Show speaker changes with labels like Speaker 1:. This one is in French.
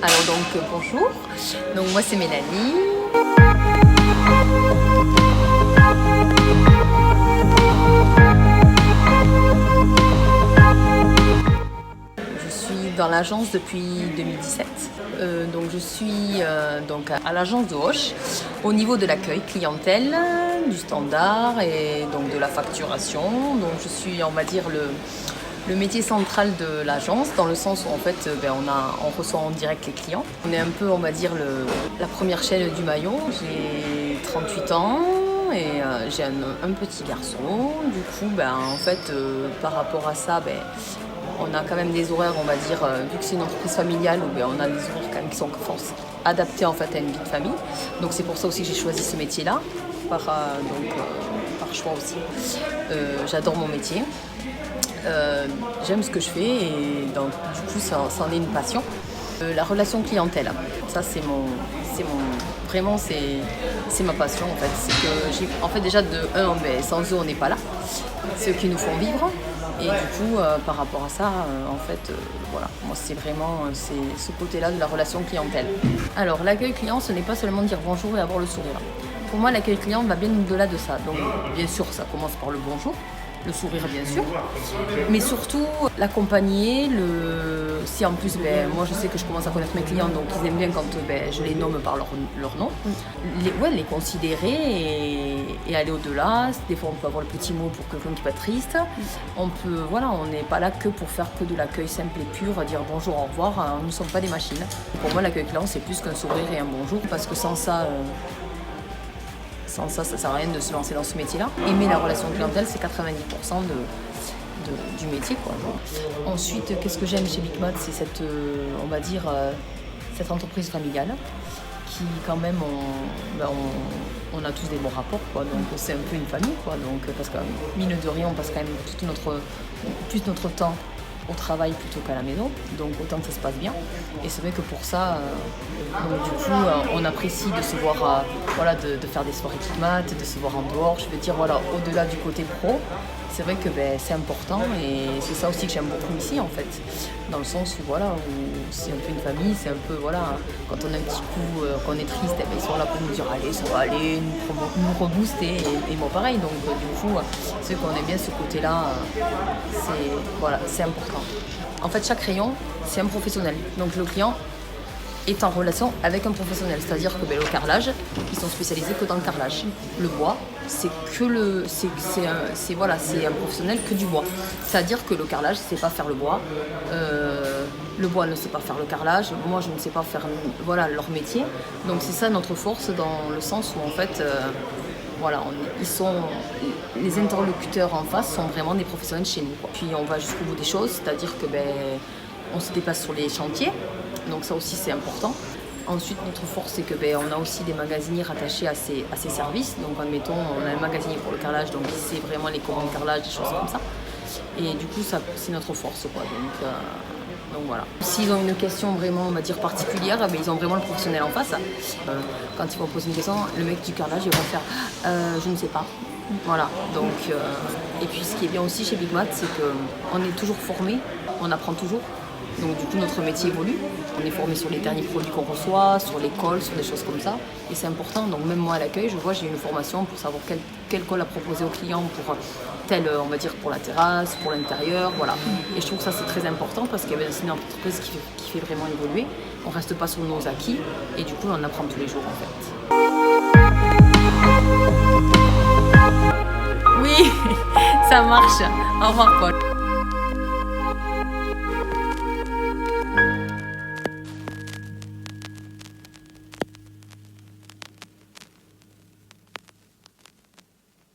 Speaker 1: Alors donc bonjour, donc moi c'est Mélanie. Je suis dans l'agence depuis 2017. Donc je suis donc à l'agence de Hoche au niveau de l'accueil clientèle, du standard et donc de la facturation. Donc je suis, on va dire, le métier central de l'agence, dans le sens où en fait on reçoit en direct les clients. On est un peu, on va dire, la première chaîne du maillot. J'ai 38 ans et j'ai un petit garçon. Du coup, en fait, par rapport à ça, on a quand même des horaires, on va dire, vu que c'est une entreprise familiale, où on a des horaires quand même qui sont adaptés en fait à une vie de famille. Donc c'est pour ça aussi que j'ai choisi ce métier-là, par choix aussi. J'adore mon métier. J'aime ce que je fais et donc, du coup ça en est une passion. La relation clientèle, ça vraiment c'est ma passion en fait. C'est que en fait déjà de un, sans eux on n'est pas là. C'est eux qui nous font vivre et du coup par rapport à ça en fait voilà, moi c'est vraiment ce côté-là de la relation clientèle. Alors l'accueil client, ce n'est pas seulement dire bonjour et avoir le sourire. Pour moi l'accueil client va bien au-delà de ça. Donc bien sûr ça commence par le bonjour, le sourire bien sûr, mais surtout l'accompagner, si en plus moi je sais que je commence à connaître mes clients, donc ils aiment bien quand je les nomme par leur nom, les considérer et aller au-delà. Des fois on peut avoir le petit mot pour quelqu'un qui n'est pas triste, on n'est pas là que pour faire que de l'accueil simple et pur, dire bonjour, au revoir, nous ne sommes pas des machines. Pour moi l'accueil client c'est plus qu'un sourire et un bonjour, parce que sans ça ça sert à rien de se lancer dans ce métier-là. Aimer la relation clientèle, c'est 90% du métier, quoi. Ensuite, qu'est-ce que j'aime chez Big Mat, c'est cette entreprise familiale qui, quand même, on a tous des bons rapports, quoi. Donc c'est un peu une famille, quoi. Donc, parce que mine de rien, on passe quand même plus notre temps au travail plutôt qu'à la maison, donc autant que ça se passe bien. Et c'est vrai que pour ça, on apprécie de se voir, de faire des soirées Big Mat, de se voir en dehors. Je veux dire, au-delà du côté pro, c'est vrai que c'est important et c'est ça aussi que j'aime beaucoup ici en fait, dans le sens où c'est un peu une famille, c'est un peu quand on a un petit coup, qu'on est triste, ils sont là pour nous dire allez, ça va aller, nous rebooster et moi pareil. Donc du coup, c'est qu'on aime bien ce côté-là, c'est important. En fait, chaque rayon, c'est un professionnel. Donc le client est en relation avec un professionnel, c'est-à-dire que le carrelage, ils sont spécialisés que dans le carrelage. Le bois, c'est un professionnel que du bois. C'est-à-dire que le carrelage, c'est pas faire le bois. Le bois ne sait pas faire le carrelage. Moi, je ne sais pas faire leur métier. Donc c'est ça notre force, dans le sens où en fait, les interlocuteurs en face sont vraiment des professionnels chez nous, quoi. Puis on va jusqu'au bout des choses, c'est-à-dire que on se déplace sur les chantiers. Donc ça aussi c'est important. Ensuite notre force c'est que on a aussi des magasiniers rattachés à ces services. Donc admettons on a un magasinier pour le carrelage, donc c'est vraiment les commandes carrelage, des choses comme ça. Et du coup ça c'est notre force, quoi. Donc voilà. S'ils ont une question vraiment, on va dire, particulière, ils ont vraiment le professionnel en face. Quand ils vont poser une question, le mec du carrelage il va faire je ne sais pas. Voilà. Donc et puis ce qui est bien aussi chez Big Mat, c'est qu'on est toujours formé, on apprend toujours. Donc du coup notre métier évolue, on est formé sur les derniers produits qu'on reçoit, sur les cols, sur des choses comme ça, et c'est important. Donc même moi à l'accueil, j'ai une formation pour savoir quel col à proposer aux clients pour on va dire pour la terrasse, pour l'intérieur, voilà. Et je trouve que ça c'est très important parce que c'est une entreprise qui fait vraiment évoluer. On reste pas sur nos acquis et du coup on apprend tous les jours en fait. Oui, ça marche. Au revoir Paul.